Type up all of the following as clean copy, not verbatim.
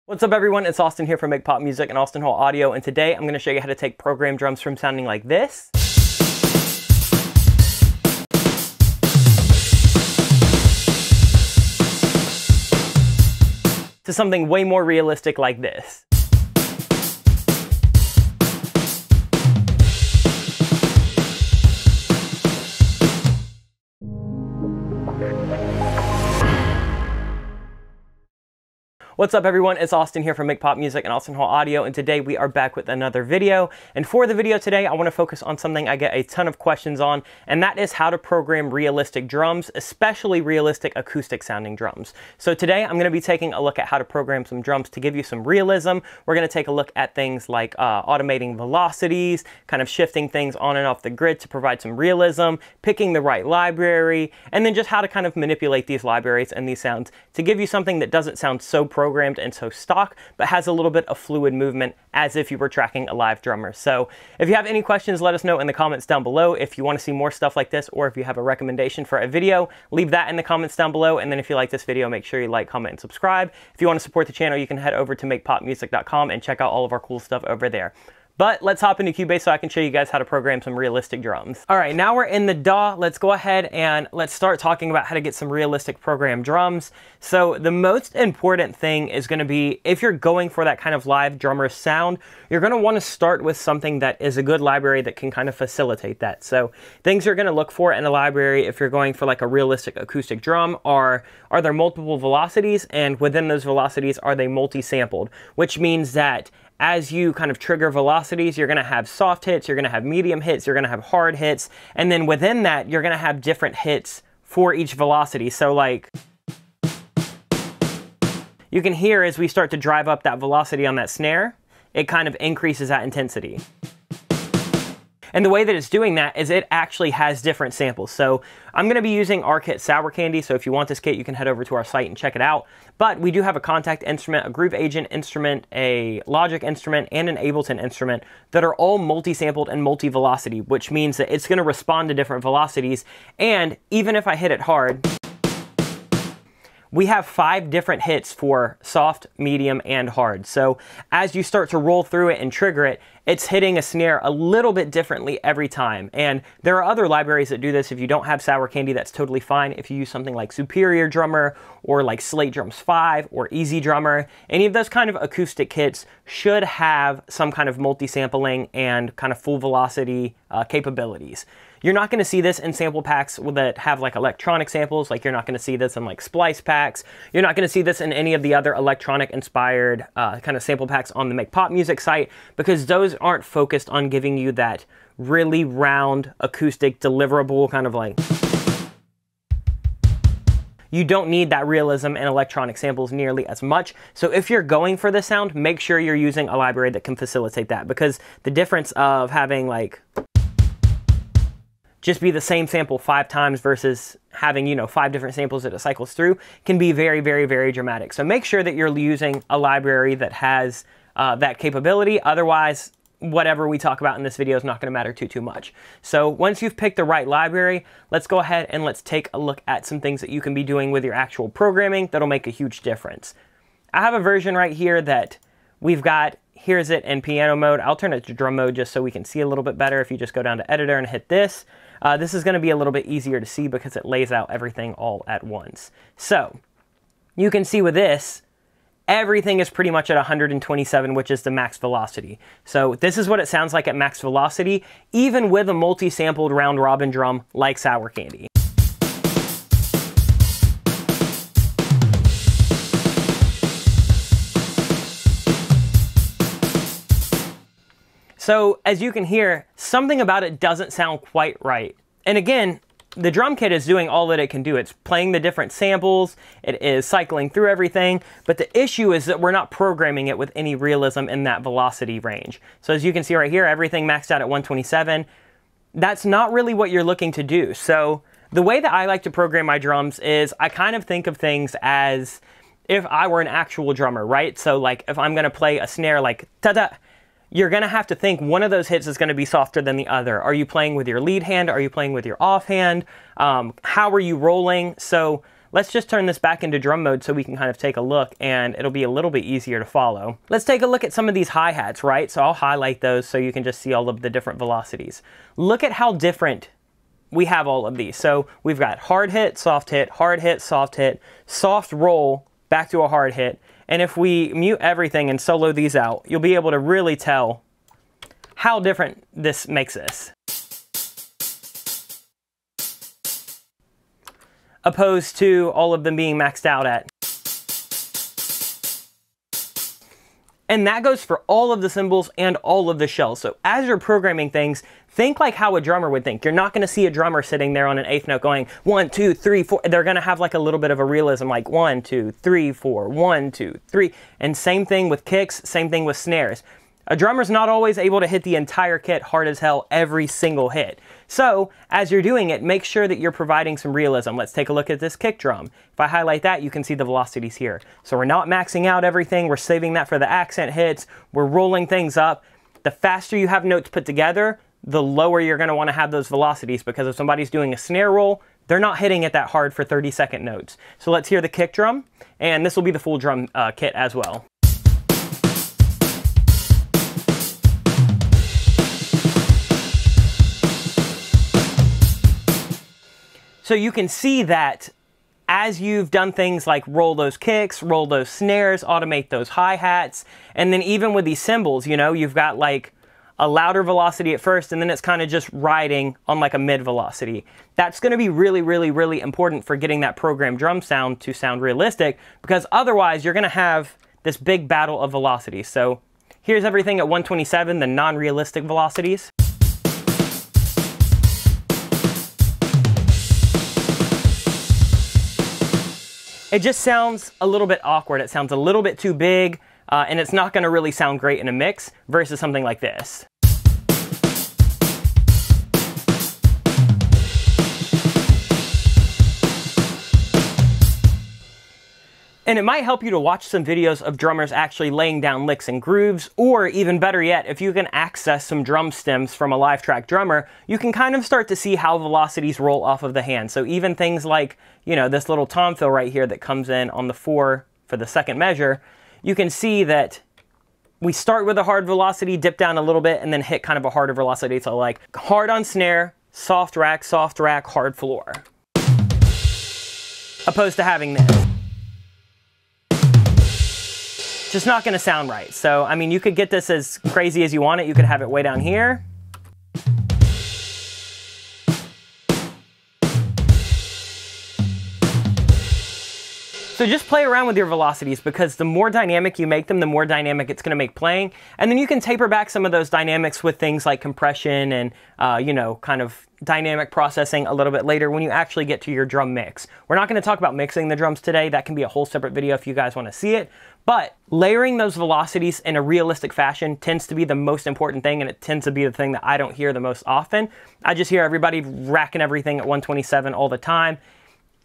What's up everyone, it's Austin here from Make Pop Music and Austin Hall Audio, and today I'm going to show you how to take program drums from sounding like this to something way more realistic like this. What's up everyone, it's Austin here from Make Pop Music and Austin Hall Audio, and today we are back with another video. And for the video today, I want to focus on something I get a ton of questions on, and that is how to program realistic drums, especially realistic acoustic sounding drums. So today I'm going to be taking a look at how to program some drums to give you some realism. We're going to take a look at things like automating velocities, kind of shifting things on and off the grid to provide some realism, picking the right library, and then just how to kind of manipulate these libraries and these sounds to give you something that doesn't sound so programmed and so stock, but has a little bit of fluid movement as if you were tracking a live drummer. So if you have any questions, let us know in the comments down below. If you want to see more stuff like this, or if you have a recommendation for a video, leave that in the comments down below. And then if you like this video, make sure you like, comment, and subscribe. If you want to support the channel, you can head over to makepopmusic.com and check out all of our cool stuff over there. But let's hop into Cubase so I can show you guys how to program some realistic drums. All right, now we're in the DAW. Let's go ahead and let's start talking about how to get some realistic program drums. So the most important thing is going to be, if you're going for that kind of live drummer sound, you're going to want to start with something that is a good library that can kind of facilitate that. So things you're going to look for in a library if you're going for like a realistic acoustic drum are there multiple velocities, and within those velocities, are they multi-sampled, which means that as you kind of trigger velocities, you're going to have soft hits, you're going to have medium hits, you're going to have hard hits, and then within that, you're going to have different hits for each velocity. So like, you can hear as we start to drive up that velocity on that snare, it kind of increases that intensity. And the way that it's doing that is it actually has different samples. So I'm going to be using our kit Sour Candy, so if you want this kit, you can head over to our site and check it out. But we do have a Contact instrument, a Groove Agent instrument, a Logic instrument, and an Ableton instrument that are all multi-sampled and multi-velocity, which means that it's going to respond to different velocities. And even if I hit it hard, we have 5 different hits for soft, medium, and hard. So as you start to roll through it and trigger it, it's hitting a snare a little bit differently every time. And there are other libraries that do this. If you don't have Sour Candy, that's totally fine. If you use something like Superior Drummer or like Slate Drums 5 or Easy Drummer, any of those kind of acoustic kits should have some kind of multi-sampling and kind of full velocity capabilities. You're not going to see this in sample packs that have like electronic samples, like you're not going to see this in like splice packs. You're not going to see this in any of the other electronic inspired kind of sample packs on the Make Pop Music site, because those aren't focused on giving you that really round acoustic deliverable kind of like. You don't need that realism in electronic samples nearly as much. So if you're going for this sound, make sure you're using a library that can facilitate that, because the difference of having like just be the same sample 5 times versus having, you know, 5 different samples that it cycles through can be very, very, very dramatic. So make sure that you're using a library that has that capability. Otherwise, whatever we talk about in this video is not going to matter too much. So once you've picked the right library, let's go ahead and let's take a look at some things that you can be doing with your actual programming that'll make a huge difference. I have a version right here that we've got. Here's it in piano mode. I'll turn it to drum mode just so we can see a little bit better. If you just go down to editor and hit this, this is going to be a little bit easier to see because it lays out everything all at once. So you can see with this, everything is pretty much at 127, which is the max velocity. So this is what it sounds like at max velocity, even with a multi-sampled round robin drum like Sour Candy. So as you can hear, something about it doesn't sound quite right. And again, the drum kit is doing all that it can do. It's playing the different samples, it is cycling through everything, but the issue is that we're not programming it with any realism in that velocity range. So as you can see right here, everything maxed out at 127. That's not really what you're looking to do. So the way that I like to program my drums is I kind of think of things as if I were an actual drummer, right? So like if I'm gonna play a snare like ta-da, you're going to have to think one of those hits is going to be softer than the other. Are you playing with your lead hand? Are you playing with your offhand? How are you rolling? So let's just turn this back into drum mode so we can kind of take a look, and it'll be a little bit easier to follow. Let's take a look at some of these hi-hats, right? So I'll highlight those so you can just see all of the different velocities. Look at how different we have all of these. So we've got hard hit, soft hit, hard hit, soft roll, back to a hard hit. And if we mute everything and solo these out, you'll be able to really tell how different this makes this. Opposed to all of them being maxed out at. And that goes for all of the cymbals and all of the shells. So as you're programming things, think like how a drummer would think. You're not going to see a drummer sitting there on an eighth note going 1, 2, 3, 4. They're going to have like a little bit of a realism, like 1, 2, 3, 4, 1, 2, 3. And same thing with kicks, same thing with snares. A drummer's not always able to hit the entire kit hard as hell every single hit. So as you're doing it, make sure that you're providing some realism. Let's take a look at this kick drum. If I highlight that, you can see the velocities here. So we're not maxing out everything. We're saving that for the accent hits. We're rolling things up. The faster you have notes put together, the lower you're going to want to have those velocities, because if somebody's doing a snare roll, they're not hitting it that hard for 30-second notes. So let's hear the kick drum, and this will be the full drum kit as well. So you can see that as you've done things like roll those kicks, roll those snares, automate those hi-hats, and then even with these cymbals, you know, you've got like a louder velocity at first, and then it's kind of just riding on like a mid velocity. That's going to be really, really, really important for getting that programmed drum sound to sound realistic, because otherwise you're going to have this big battle of velocities. So here's everything at 127, the non-realistic velocities. It just sounds a little bit awkward. It sounds a little bit too big, and it's not going to really sound great in a mix versus something like this. And it might help you to watch some videos of drummers actually laying down licks and grooves, or even better yet, if you can access some drum stems from a live track drummer, you can kind of start to see how velocities roll off of the hand. So even things like, you know, this little tom fill right here that comes in on the 4 for the second measure, you can see that we start with a hard velocity, dip down a little bit, and then hit kind of a harder velocity. So like hard on snare, soft rack, hard floor. Opposed to having this. Just not going to sound right. So, I mean, you could get this as crazy as you want it. You could have it way down here. So just play around with your velocities, because the more dynamic you make them, the more dynamic it's going to make playing. And then you can taper back some of those dynamics with things like compression and, you know, kind of dynamic processing a little bit later when you actually get to your drum mix. We're not going to talk about mixing the drums today. That can be a whole separate video if you guys want to see it. But layering those velocities in a realistic fashion tends to be the most important thing, and it tends to be the thing that I don't hear the most often. I just hear everybody racking everything at 127 all the time.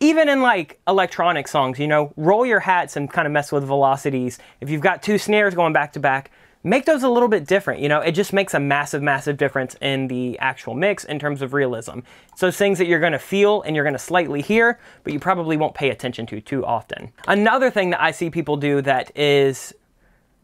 Even in like electronic songs, you know, roll your hats and kind of mess with velocities. If you've got 2 snares going back to back, make those a little bit different. You know, it just makes a massive, massive difference in the actual mix in terms of realism. It's those things that you're going to feel and you're going to slightly hear, but you probably won't pay attention to too often. Another thing that I see people do that is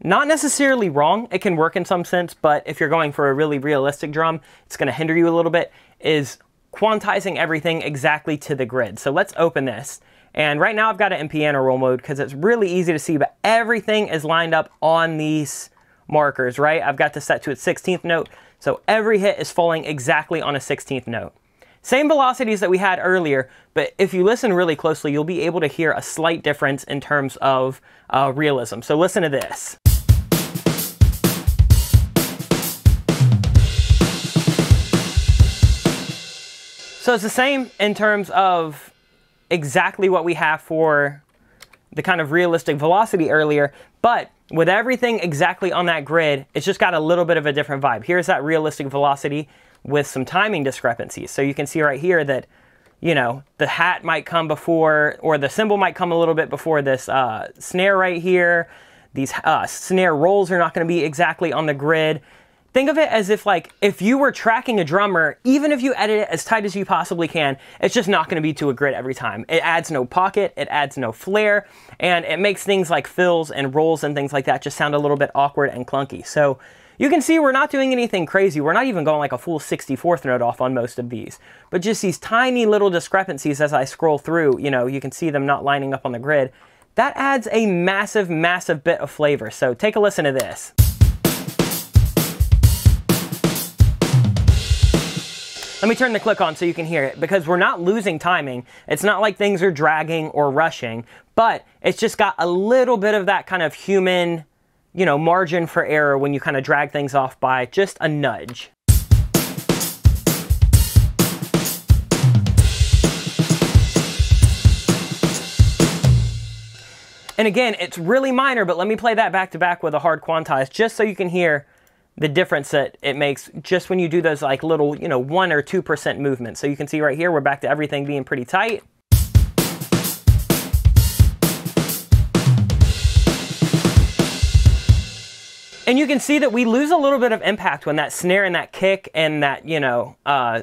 not necessarily wrong, it can work in some sense, but if you're going for a really realistic drum, it's going to hinder you a little bit, is quantizing everything exactly to the grid. So let's open this. And right now I've got it in piano roll mode because it's really easy to see, but everything is lined up on these markers, right? I've got this set to its 16th note. So every hit is falling exactly on a 16th note. Same velocities that we had earlier, but if you listen really closely, you'll be able to hear a slight difference in terms of realism. So listen to this. So it's the same in terms of exactly what we have for the kind of realistic velocity earlier, but with everything exactly on that grid, it's just got a little bit of a different vibe. Here's that realistic velocity with some timing discrepancies. So you can see right here that, you know, the hat might come before, or the cymbal might come a little bit before this snare right here. These snare rolls are not going to be exactly on the grid. Think of it as if, like, if you were tracking a drummer, even if you edit it as tight as you possibly can, it's just not going to be to a grid every time. It adds no pocket, it adds no flair, and it makes things like fills and rolls and things like that just sound a little bit awkward and clunky. So you can see we're not doing anything crazy. We're not even going like a full 64th note off on most of these, but just these tiny little discrepancies as I scroll through, you know, you can see them not lining up on the grid. That adds a massive, massive bit of flavor. So take a listen to this. Let me turn the click on so you can hear it, because we're not losing timing. It's not like things are dragging or rushing, but it's just got a little bit of that kind of human, you know, margin for error when you kind of drag things off by just a nudge. And again, it's really minor, but let me play that back to back with a hard quantize just so you can hear the difference that it makes just when you do those like little, you know, 1 or 2% movements. So you can see right here, we're back to everything being pretty tight. And you can see that we lose a little bit of impact when that snare and that kick and that, you know,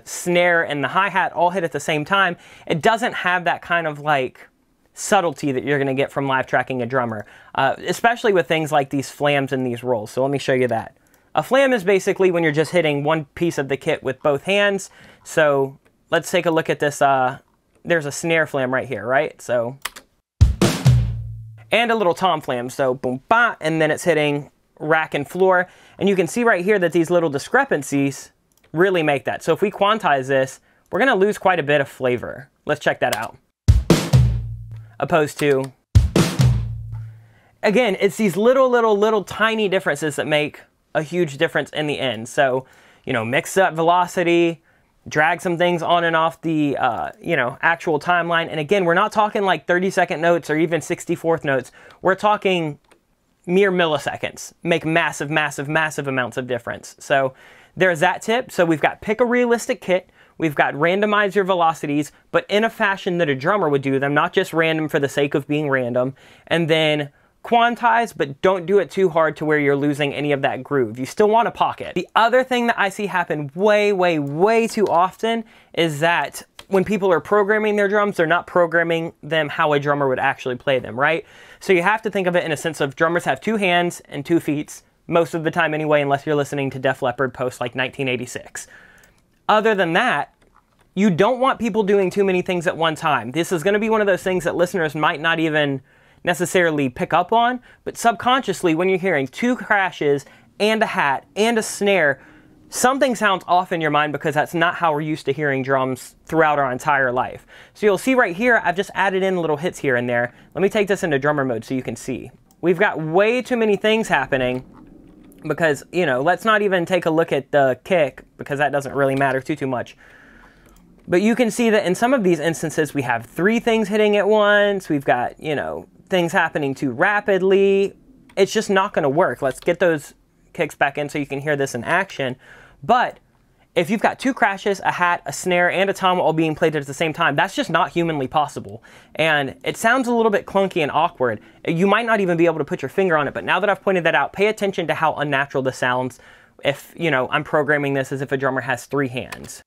snare and the hi-hat all hit at the same time. It doesn't have that kind of like subtlety that you're going to get from live tracking a drummer, especially with things like these flams and these rolls. So let me show you that. A flam is basically when you're just hitting one piece of the kit with both hands. So let's take a look at this. There's a snare flam right here, right? So, and a little tom flam. So boom, ba, and then it's hitting rack and floor. And you can see right here that these little discrepancies really make that. So if we quantize this, we're going to lose quite a bit of flavor. Let's check that out. Opposed to, again, it's these little tiny differences that make a huge difference in the end. So, you know, mix up velocity, drag some things on and off the, you know, actual timeline. And again, we're not talking like 30-second notes or even 64th notes. We're talking mere milliseconds. Make massive, massive, massive amounts of difference. So there's that tip. So we've got pick a realistic kit. We've got randomize your velocities, but in a fashion that a drummer would do them, not just random for the sake of being random. And then quantize, but don't do it too hard to where you're losing any of that groove. You still want a pocket. The other thing that I see happen way too often is that when people are programming their drums, they're not programming them how a drummer would actually play them, right? So you have to think of it in a sense of drummers have 2 hands and 2 feet, most of the time anyway, unless you're listening to Def Leppard post like 1986. Other than that, you don't want people doing too many things at one time. This is going to be one of those things that listeners might not even necessarily pick up on, but subconsciously when you're hearing 2 crashes and a hat and a snare, something sounds off in your mind because that's not how we're used to hearing drums throughout our entire life. So you'll see right here, I've just added in little hits here and there. Let me take this into drummer mode so you can see. We've got way too many things happening because, you know, let's not even take a look at the kick because that doesn't really matter too much. But you can see that in some of these instances, we have 3 things hitting at once. We've got, you know, things happening too rapidly. It's just not going to work. Let's get those kicks back in so you can hear this in action. But if you've got 2 crashes, a hat, a snare, and a tom all being played at the same time, that's just not humanly possible. And it sounds a little bit clunky and awkward. You might not even be able to put your finger on it, but now that I've pointed that out, pay attention to how unnatural this sounds if, you know, I'm programming this as if a drummer has 3 hands.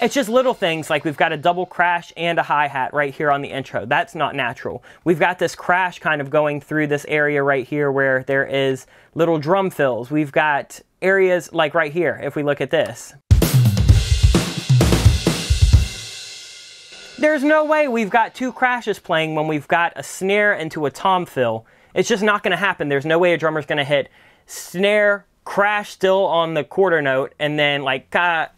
It's just little things like we've got a double crash and a hi-hat right here on the intro. That's not natural. We've got this crash kind of going through this area right here where there is little drum fills. We've got areas like right here, if we look at this. There's no way we've got 2 crashes playing when we've got a snare into a tom fill. It's just not going to happen. There's no way a drummer's going to hit snare, crash still on the quarter note, and then like,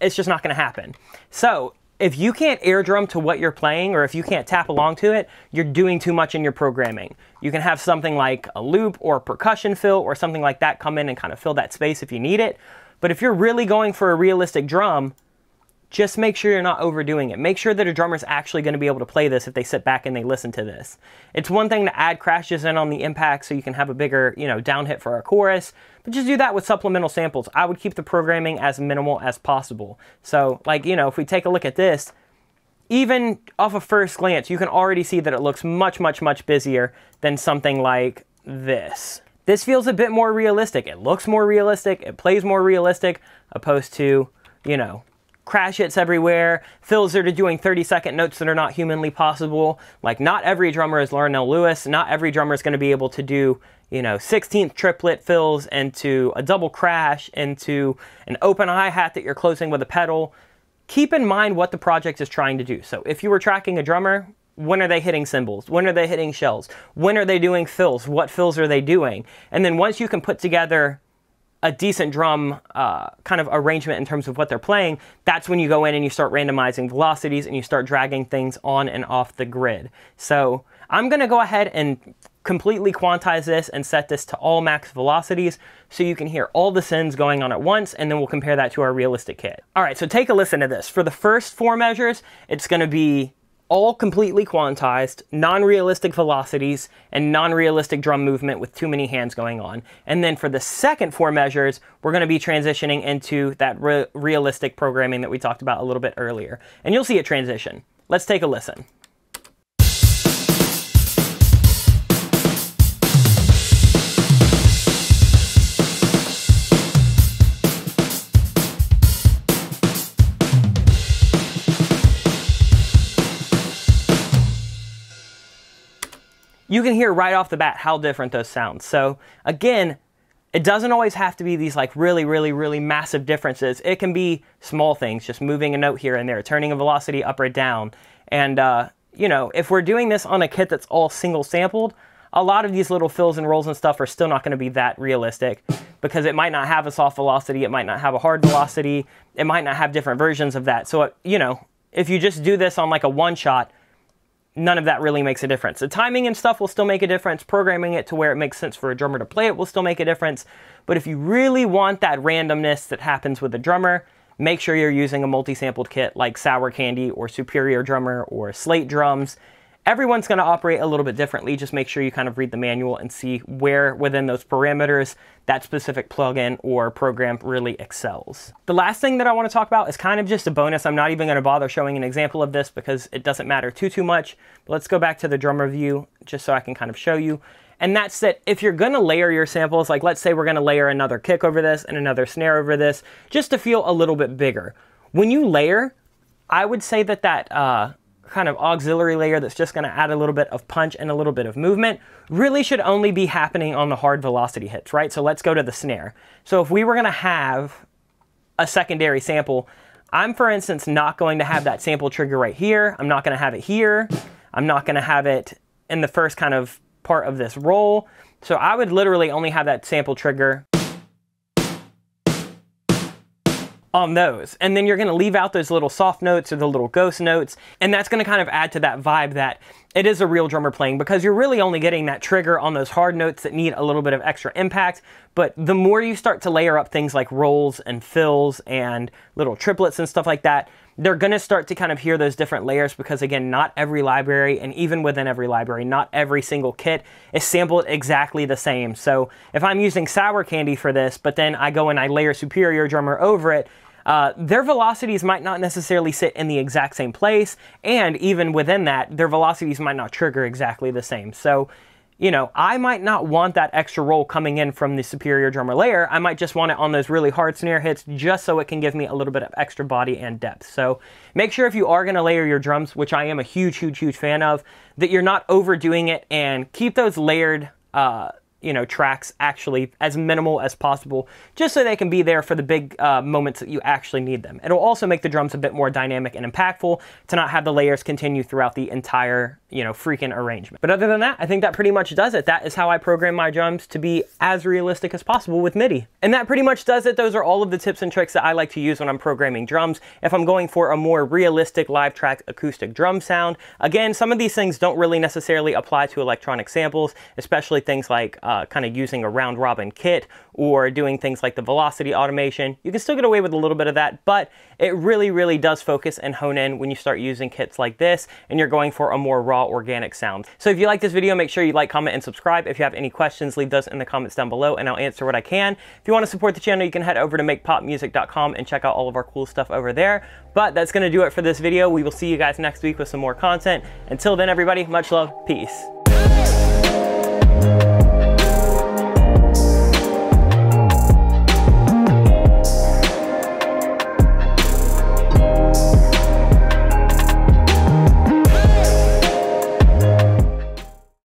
it's just not going to happen. So if you can't air drum to what you're playing, or if you can't tap along to it, you're doing too much in your programming. You can have something like a loop or a percussion fill or something like that come in and kind of fill that space if you need it. But if you're really going for a realistic drum, just make sure you're not overdoing it. Make sure that a drummer's actually going to be able to play this if they sit back and they listen to this. It's one thing to add crashes in on the impact so you can have a bigger, you know, down hit for a chorus, but just do that with supplemental samples. I would keep the programming as minimal as possible. So, like, you know, if we take a look at this, even off a first glance, you can already see that it looks much, much, much busier than something like this. This feels a bit more realistic. It looks more realistic. It plays more realistic, opposed to, you know, crash hits everywhere, fills that are doing 30-second notes that are not humanly possible. Like, not every drummer is Larnell Lewis. Not every drummer is going to be able to do, you know, 16th triplet fills into a double crash, into an open hi-hat that you're closing with a pedal. Keep in mind what the project is trying to do. So if you were tracking a drummer, when are they hitting cymbals? When are they hitting shells? When are they doing fills? What fills are they doing? And then once you can put together a decent drum kind of arrangement in terms of what they're playing, that's when you go in and you start randomizing velocities and you start dragging things on and off the grid. So I'm going to go ahead and completely quantize this and set this to all max velocities so you can hear all the sends going on at once, and then we'll compare that to our realistic kit. All right, so take a listen to this. For the first 4 measures, it's going to be all completely quantized, non-realistic velocities, and non-realistic drum movement with too many hands going on. And then for the second 4 measures, we're going to be transitioning into that realistic programming that we talked about a little bit earlier. And you'll see it transition. Let's take a listen. You can hear right off the bat how different those sound. So again, it doesn't always have to be these like really, really, really massive differences. It can be small things, just moving a note here and there, turning a velocity up or down. And you know, if we're doing this on a kit that's all single sampled, a lot of these little fills and rolls and stuff are still not going to be that realistic, because it might not have a soft velocity, it might not have a hard velocity, it might not have different versions of that. So, you know, if you just do this on like a one shot, none of that really makes a difference. The timing and stuff will still make a difference. Programming it to where it makes sense for a drummer to play it will still make a difference. But if you really want that randomness that happens with a drummer, make sure you're using a multi-sampled kit like Sour Candy or Superior Drummer or Slate drums. Everyone's going to operate a little bit differently. Just make sure you kind of read the manual and see where within those parameters that specific plugin or program really excels. The last thing that I want to talk about is kind of just a bonus. I'm not even going to bother showing an example of this because it doesn't matter too much. But let's go back to the drummer view just so I can kind of show you. And that's that if you're going to layer your samples, like let's say we're going to layer another kick over this and another snare over this, just to feel a little bit bigger. When you layer, I would say that kind of auxiliary layer that's just going to add a little bit of punch and a little bit of movement really should only be happening on the hard velocity hits, right? So let's go to the snare. So if we were going to have a secondary sample, I'm, for instance, not going to have that sample trigger right here. I'm not going to have it here. I'm not going to have it in the first kind of part of this roll. So I would literally only have that sample trigger on those. And then you're going to leave out those little soft notes or the little ghost notes. And that's going to kind of add to that vibe that it is a real drummer playing, because you're really only getting that trigger on those hard notes that need a little bit of extra impact. But the more you start to layer up things like rolls and fills and little triplets and stuff like that, they're going to start to kind of hear those different layers, because again, not every library, and even within every library, not every single kit is sampled exactly the same. So if I'm using Sour Candy for this, but then I go and I layer Superior Drummer over it, their velocities might not necessarily sit in the exact same place, and even within that, their velocities might not trigger exactly the same. So, you know, I might not want that extra roll coming in from the Superior Drummer layer. I might just want it on those really hard snare hits just so it can give me a little bit of extra body and depth. So make sure if you are going to layer your drums, which I am a huge fan of, that you're not overdoing it, and keep those layered you know, tracks actually as minimal as possible, just so they can be there for the big moments that you actually need them. It'll also make the drums a bit more dynamic and impactful to not have the layers continue throughout the entire, you know, freaking arrangement. But other than that, I think that pretty much does it. That is how I program my drums to be as realistic as possible with MIDI. And that pretty much does it. Those are all of the tips and tricks that I like to use when I'm programming drums. If I'm going for a more realistic live track acoustic drum sound, again, some of these things don't really necessarily apply to electronic samples, especially things like kind of using a round robin kit or doing things like the velocity automation. You can still get away with a little bit of that, but it really does focus and hone in when you start using kits like this and you're going for a more raw organic sound. So if you like this video, make sure you like, comment, and subscribe. If you have any questions, leave those in the comments down below and I'll answer what I can. If you want to support the channel, you can head over to makepopmusic.com and check out all of our cool stuff over there. But that's going to do it for this video. We will see you guys next week with some more content. Until then, everybody, much love. Peace.